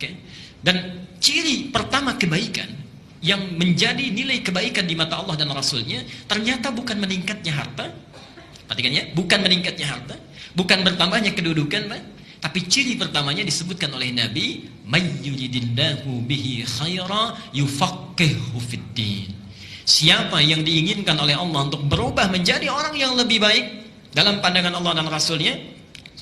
Okay? Dan ciri pertama kebaikan yang menjadi nilai kebaikan di mata Allah dan Rasulnya ternyata bukan meningkatnya harta. Perhatikan ya, bukan meningkatnya harta, bukan bertambahnya kedudukan, tapi ciri pertamanya disebutkan oleh Nabi, may yuridillahu bihi khaira yufaqihu fiddin. Siapa yang diinginkan oleh Allah untuk berubah menjadi orang yang lebih baik dalam pandangan Allah dan Rasulnya,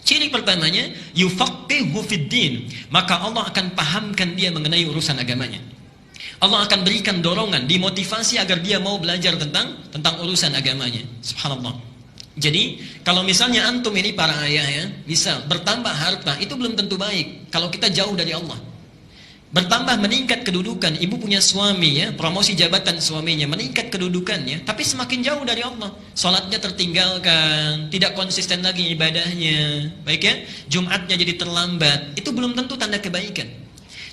ciri pertamanya yufaqihu fiddin, maka Allah akan pahamkan dia mengenai urusan agamanya. Allah akan berikan dorongan, dimotivasi agar dia mau belajar tentang urusan agamanya. Subhanallah. Jadi, kalau misalnya antum ini para ayah ya, misal bertambah harta, itu belum tentu baik kalau kita jauh dari Allah. Bertambah meningkat kedudukan, ibu punya suami ya, promosi jabatan suaminya, meningkat kedudukannya, tapi semakin jauh dari Allah. Salatnya tertinggalkan, tidak konsisten lagi ibadahnya, baik ya, Jumatnya jadi terlambat, itu belum tentu tanda kebaikan.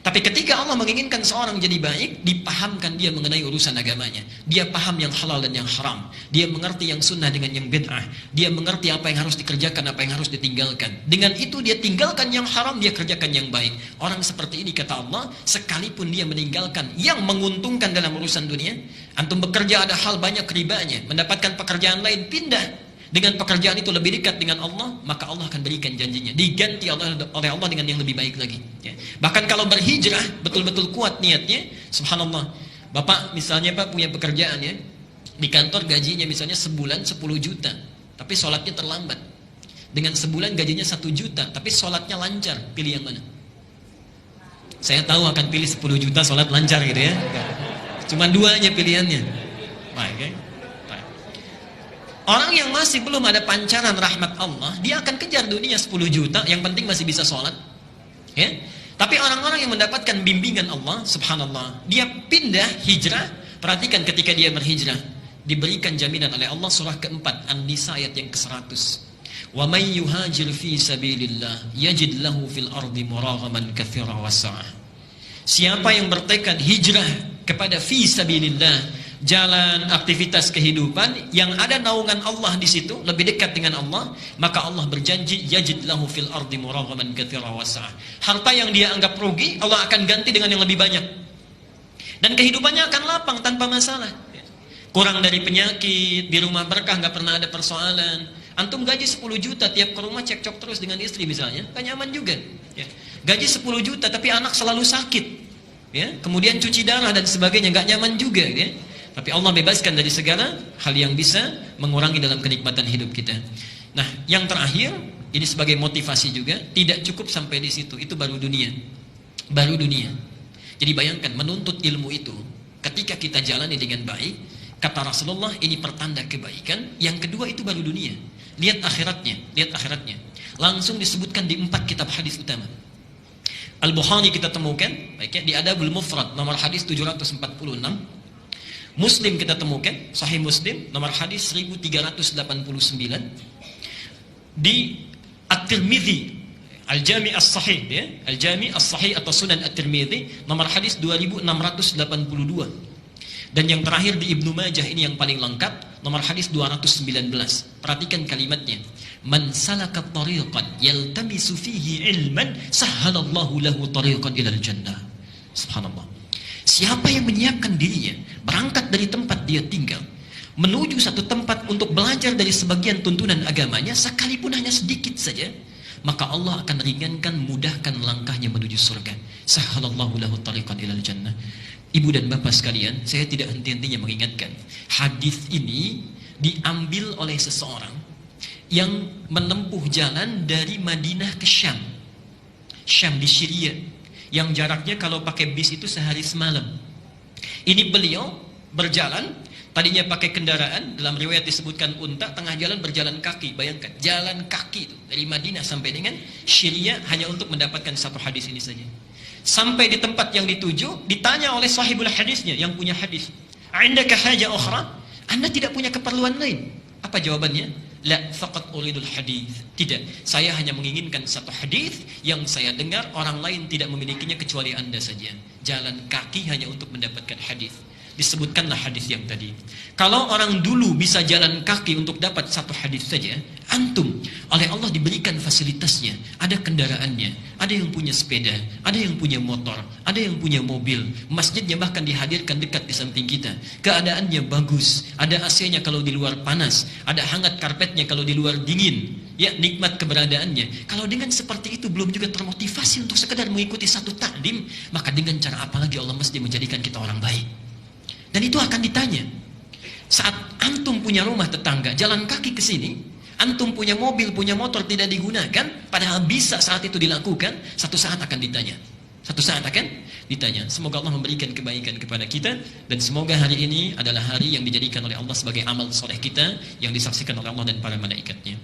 Tapi ketika Allah menginginkan seorang jadi baik, dipahamkan dia mengenai urusan agamanya. Dia paham yang halal dan yang haram. Dia mengerti yang sunnah dengan yang bid'ah. Dia mengerti apa yang harus dikerjakan, apa yang harus ditinggalkan. Dengan itu dia tinggalkan yang haram, dia kerjakan yang baik. Orang seperti ini kata Allah, sekalipun dia meninggalkan yang menguntungkan dalam urusan dunia, antum bekerja ada hal banyak ribanya, mendapatkan pekerjaan lain, pindah. Dengan pekerjaan itu lebih dekat dengan Allah, maka Allah akan berikan janjinya, diganti oleh Allah dengan yang lebih baik lagi ya. Bahkan kalau berhijrah betul-betul kuat niatnya, subhanallah. Bapak misalnya Pak punya pekerjaan ya, di kantor gajinya misalnya sebulan 10 juta, tapi sholatnya terlambat. Dengan sebulan gajinya 1 juta, tapi sholatnya lancar, pilih yang mana? Saya tahu akan pilih 10 juta sholat lancar gitu ya. Cuma dua aja pilihannya. Baik ya. Orang yang masih belum ada pancaran rahmat Allah, dia akan kejar dunia 10 juta, yang penting masih bisa sholat ya. Tapi orang-orang yang mendapatkan bimbingan Allah, subhanallah, dia pindah hijrah. Perhatikan ketika dia berhijrah, diberikan jaminan oleh Allah, surah keempat An-Nisa ayat yang ke-100. Wa may yuhajir fi sabilillah yajid lahu fil ardi muraghaman katsira wasa'ah. Siapa yang bertekad hijrah kepada fi sabilillah, jalan aktivitas kehidupan yang ada naungan Allah di situ, lebih dekat dengan Allah, maka Allah berjanji yajid lahu fil ardi muraghaman katsira wasa'ah. Harta yang dia anggap rugi, Allah akan ganti dengan yang lebih banyak. Dan kehidupannya akan lapang tanpa masalah. Kurang dari penyakit, di rumah berkah nggak pernah ada persoalan. Antum gaji 10 juta, tiap ke rumah cekcok terus dengan istri misalnya, kan nyaman juga ya. Gaji 10 juta tapi anak selalu sakit ya, kemudian cuci darah dan sebagainya, nggak nyaman juga ya. Tapi Allah bebaskan dari segala hal yang bisa mengurangi dalam kenikmatan hidup kita. Nah, yang terakhir, ini sebagai motivasi juga, tidak cukup sampai di situ, itu baru dunia. Baru dunia. Jadi bayangkan, menuntut ilmu itu, ketika kita jalani dengan baik, kata Rasulullah, ini pertanda kebaikan. Yang kedua itu baru dunia. Lihat akhiratnya, lihat akhiratnya. Langsung disebutkan di 4 kitab hadis utama. Al-Bukhari kita temukan, baiknya di Adabul Mufrad, nomor hadis 746. Muslim kita temukan, Sahih Muslim, nomor hadis 1389. Di At-Tirmidzi, Al-Jami' As-Sahih ya, Al-Jami' As-Sahih atau Sunan At-Tirmidzi, nomor hadis 2682. Dan yang terakhir di Ibnu Majah, ini yang paling lengkap, nomor hadis 219. Perhatikan kalimatnya. Man salaka tariqan yaltamisu fihi ilman sahhalallahu lahu tariqan ilal jannah. Subhanallah. Siapa yang menyiapkan dirinya, berangkat dari tempat dia tinggal, menuju satu tempat untuk belajar dari sebagian tuntunan agamanya, sekalipun hanya sedikit saja, maka Allah akan ringankan, mudahkan langkahnya menuju surga. Sahhalallahu lahu tariqan ilal jannah. Ibu dan bapak sekalian, saya tidak henti-hentinya mengingatkan, hadis ini diambil oleh seseorang yang menempuh jalan dari Madinah ke Syam. Syam di Syria, yang jaraknya kalau pakai bis itu sehari semalam. Ini beliau berjalan, tadinya pakai kendaraan, dalam riwayat disebutkan unta, tengah jalan berjalan kaki. Bayangkan, jalan kaki itu dari Madinah sampai dengan Syria hanya untuk mendapatkan satu hadis ini saja. Sampai di tempat yang dituju, ditanya oleh sahibul hadisnya, yang punya hadis, "Indaka haja ukhra?" Anda tidak punya keperluan lain? Apa jawabannya? La faqat uridul hadis. Tidak, saya hanya menginginkan satu hadis yang saya dengar orang lain tidak memilikinya kecuali Anda saja. Jalan kaki hanya untuk mendapatkan hadis. disebutkanlah hadis yang tadi. Kalau orang dulu bisa jalan kaki untuk dapat satu hadis saja, antum oleh Allah diberikan fasilitasnya, ada kendaraannya, ada yang punya sepeda, ada yang punya motor, ada yang punya mobil, masjidnya bahkan dihadirkan dekat di samping kita, keadaannya bagus, ada AC-nya kalau di luar panas, ada hangat karpetnya kalau di luar dingin, ya nikmat keberadaannya. Kalau dengan seperti itu belum juga termotivasi untuk sekedar mengikuti satu taklim, maka dengan cara apa lagi Allah mesti menjadikan kita orang baik? Dan itu akan ditanya. Saat antum punya rumah tetangga, jalan kaki ke sini, antum punya mobil, punya motor tidak digunakan, padahal bisa saat itu dilakukan, satu saat akan ditanya. Satu saat akan ditanya. Semoga Allah memberikan kebaikan kepada kita, dan semoga hari ini adalah hari yang dijadikan oleh Allah sebagai amal soleh kita, yang disaksikan oleh Allah dan para malaikatnya.